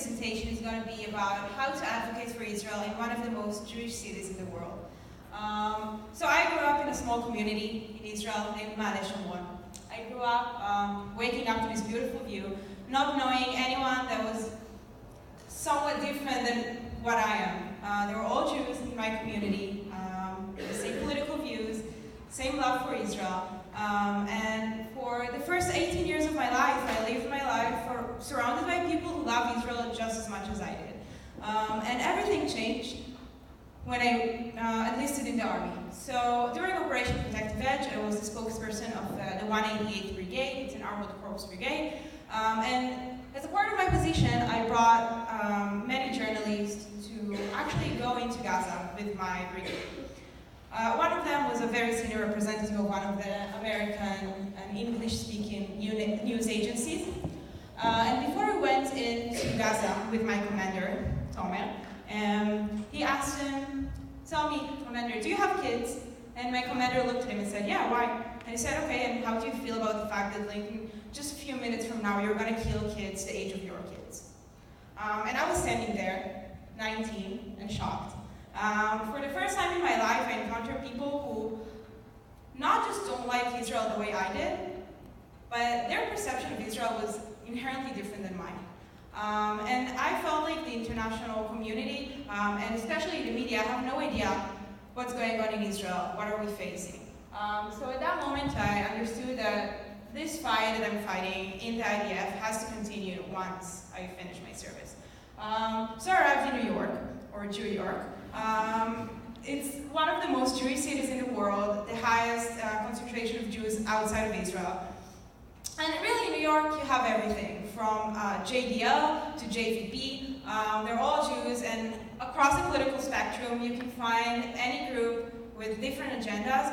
presentation is going to be about how to advocate for Israel in one of the most Jewish cities in the world. So I grew up in a small community in Israel named Ma'ale Shomron. I grew up waking up to this beautiful view, not knowing anyone that was somewhat different than what I am. They were all Jews in my community, the same political views, same love for Israel. And for the first 18 years of my life, I lived my life surrounded by people who love Israel just as much as I did. And everything changed when I enlisted in the army. So during Operation Protective Edge, I was the spokesperson of the 188th Brigade. It's an armored corps brigade. And as a part of my position, I brought many journalists to actually go into Gaza with my brigade. One of them was a very senior representative of one of the American and English-speaking news agencies. And before we went into Gaza with my commander, Tomer, he asked him, "Tell me, Commander, do you have kids?" And my commander looked at him and said, "Yeah, why?" And he said, "Okay, and how do you feel about the fact that like, just a few minutes from now you're going to kill kids the age of your kids?" And I was standing there, 19, and shocked. For the first time in my life, I encountered people who not just don't like Israel the way I did, but their perception of Israel was inherently different than mine. And I felt like the international community, and especially the media, have no idea what's going on in Israel, what are we facing. So at that moment, I understood that this fight that I'm fighting in the IDF has to continue once I finish my service. So I arrived in New York, or Jew York. It's one of the most Jewish cities in the world, the highest concentration of Jews outside of Israel. And really in New York, you have everything, from JDL to JVP. They're all Jews, and across the political spectrum, you can find any group with different agendas.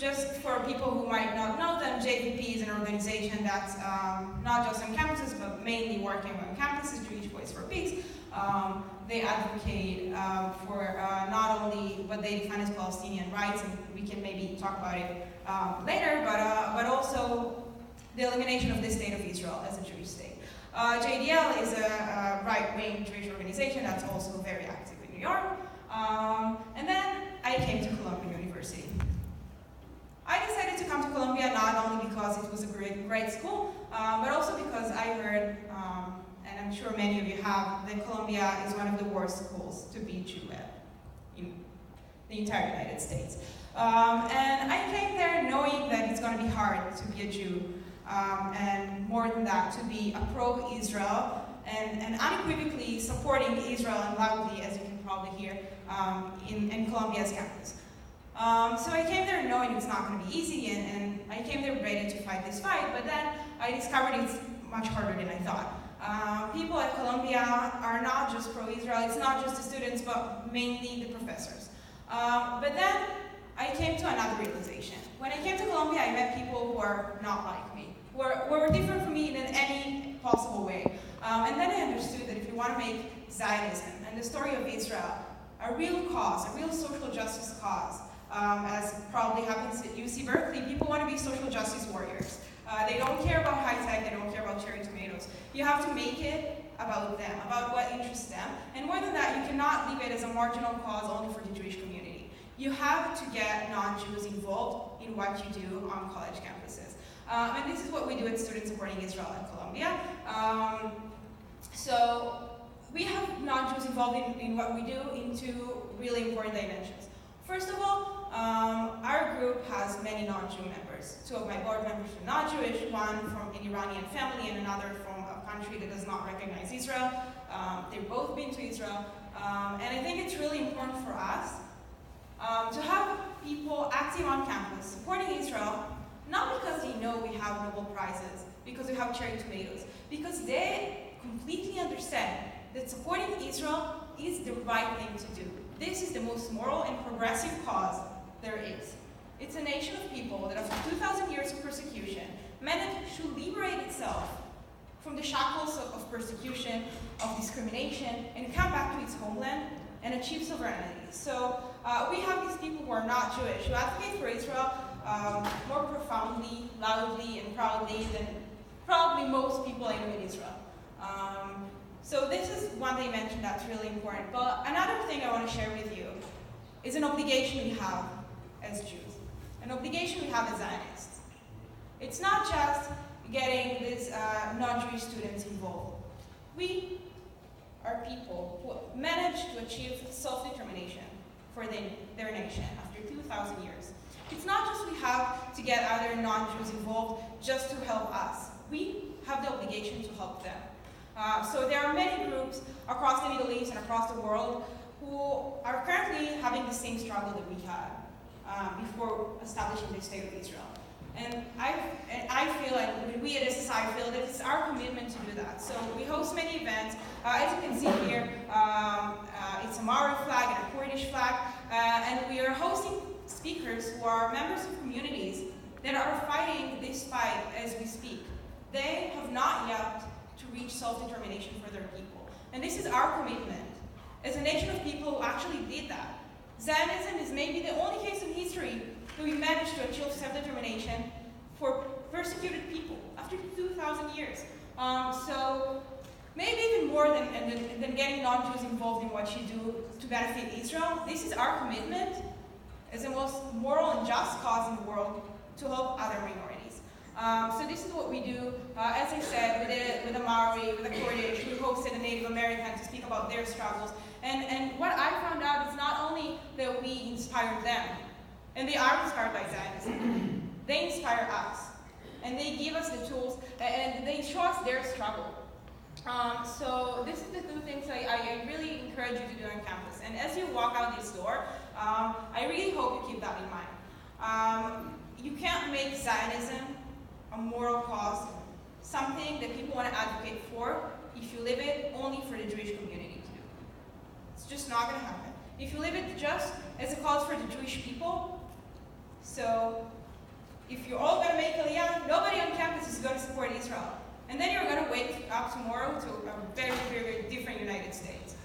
Just for people who might not know them, JVP is an organization that's not just on campuses, but mainly working on campuses, Jewish Voice for Peace. They advocate for not only what they define as Palestinian rights, and we can maybe talk about it later, but also the elimination of the state of Israel as a Jewish state. JDL is a right-wing Jewish organization that's also very active in New York. And then I came to Columbia University. I decided to come to Columbia not only because it was a great school, but also because I heard, and I'm sure many of you have, that Columbia is one of the worst schools to be Jew at in the entire United States. And I came there knowing that it's going to be hard to be a Jew, and more than that, to be a pro-Israel and unequivocally supporting Israel and loudly, as you can probably hear, in Columbia's campus. So I came there knowing it's not going to be easy, and I came there ready to fight this fight, but then I discovered it's much harder than I thought. People at Columbia are not just pro-Israel, it's not just the students, but mainly the professors. But then I came to another realization. When I came to Columbia, I met people who are not like me, who were different from me in any possible way. And then I understood that if you want to make Zionism and the story of Israel a real cause, a real social justice cause, as probably happens at UC Berkeley, people want to be social justice warriors. They don't care about high tech, they don't care about cherry tomatoes. You have to make it about them, about what interests them. And more than that, you cannot leave it as a marginal cause only for the Jewish community. You have to get non-Jews involved in what you do on college campuses. And this is what we do at Students Supporting Israel at Columbia. So we have non-Jews involved in what we do in two really important dimensions. First of all, our group has many non-Jew members. Two of my board members are not Jewish, one from an Iranian family and another from a country that does not recognize Israel. They've both been to Israel. And I think it's really important for us to have people active on campus supporting Israel, not because they know we have Nobel Prizes, because we have cherry tomatoes, because they completely understand that supporting Israel is the right thing to do. This is the most moral and progressive cause there is. It's a nation of people that after 2,000 years of persecution managed to liberate itself from the shackles of persecution, of discrimination, and come back to its homeland and achieve sovereignty. So we have these people who are not Jewish, who advocate for Israel more profoundly, loudly, and proudly than probably most people I know in Israel. So this is one dimension that's really important. But another thing I want to share with you is an obligation we have as Jews, an obligation we have as Zionists. It's not just getting these non-Jewish students involved. We are people who managed to achieve self-determination for their nation after 2,000 years. It's not just we have to get other non-Jews involved just to help us. We have the obligation to help them. So there are many groups across the Middle East and across the world who are currently having the same struggle that we had before establishing the State of Israel. And I feel, and we at SSI feel, that it's our commitment to do that. So we host many events. As you can see here, it's a Maori flag and a Kurdish flag. And we are hosting speakers who are members of communities that are fighting this fight as we speak. They have not yet to reach self-determination for their people. And this is our commitment as a nation of people who actually did that. Zionism is maybe the only case in history that we managed to achieve self-determination for persecuted people after 2,000 years. So maybe even more than getting non-Jews involved in what you do to benefit Israel, this is our commitment as the most moral and just cause in the world to help other minorities. So this is what we do. As I said, we did it with the Maori, with the Kurdish. We hosted a Native American to speak about their struggles. And what I found out is not only that we inspired them, and they are inspired by Zionism, they inspire us. And they give us the tools, and they show us their struggle. So this is the two things I really encourage you to do on campus. And as you walk out this door, I really hope you keep that in mind. You can't make Zionism a moral cause, something that people want to advocate for, if you live it only for the Jewish community to do. It's just not going to happen. If you live it just as a cause for the Jewish people, so if you're all going to make Aliyah, nobody on campus is going to support Israel. And then you're going to wake up tomorrow to a very, very different United States,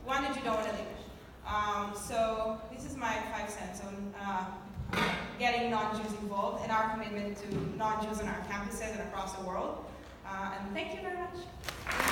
one that you don't want to live in. So this is my 5 cents on getting non-Jews involved and our commitment to non-Jews on our campuses and across the world. And thank you very much.